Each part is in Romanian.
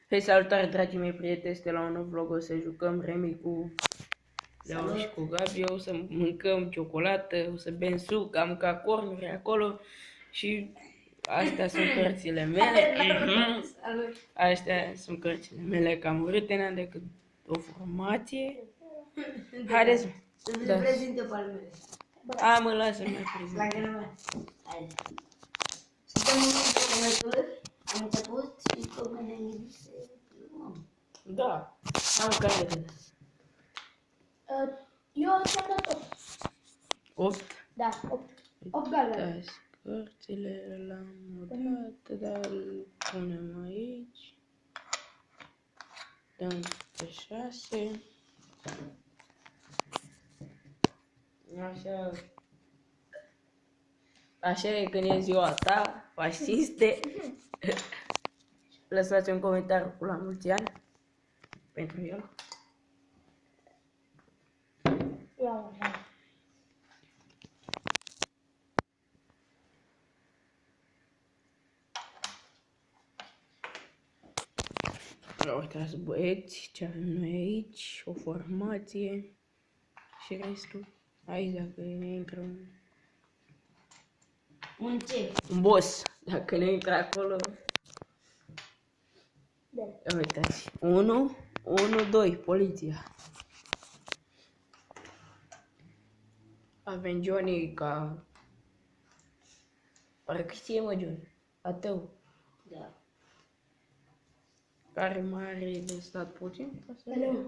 Hei, salutare, dragii mei prieteni, este la un nou vlog, o să jucăm Remi cu Leo și cu Gabi, o să mâncăm ciocolată, o să bem suc, am mâncat cornuri acolo și astea sunt cărțile mele. Astea sunt cărțile mele, că am urât n-am decât o formație. Haideți, să prezinte pe ale mele. Mă, lasă-mi mai prezint. La grămadă. Haide. Suntem în momentul, am început și tocmai ne-am gândit să filmăm. Da, am care de Eu ți-am dat 8. 8. Da, 8 galbene. Uitați, cărțile l-am mutat, dar îl punem aici. Dăm pe 6. Așa. Așa e când e ziua ta, faci cinste. Lăsați un comentariu cu la mulți ani pentru el. Ia, așa. Uitați, băieți, ce avem noi aici, o formație și restul. Aici dacă ne intră Un ce? un boss, dacă ne intră acolo. Da. Uitați, 1, 2, poliția. Avem Johnny ca... Parcă știe, mă, Johnny, a tău. Da. Care mai are de stat puțin? Hello.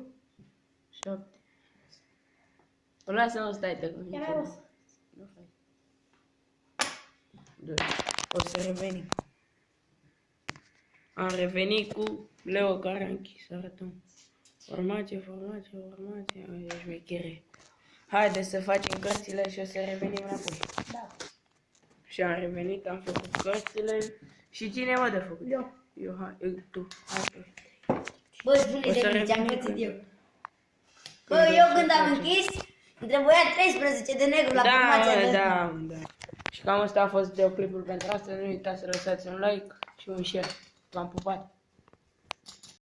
7. Lasă-mă, stai te cu Ia mai boss. Nu faci. 2. O să revenim. Am revenit cu Leo care a închis, arătăm. Formație, e șmechere. Haide să facem cărțile și o să revenim înapoi. Da. Și am revenit, am făcut cărțile. Și cine mă de făcut? Eu. Eu, hai, tu, hai. Bă, spune O să de ce am revenim găsit eu. când- Bă, eu când am închis, îmi trebuia 13 de negru la formația de asta. Da. Și cam asta a fost videoclipul pentru astăzi. Nu uitați să lăsați un like și un share. V-am pupat.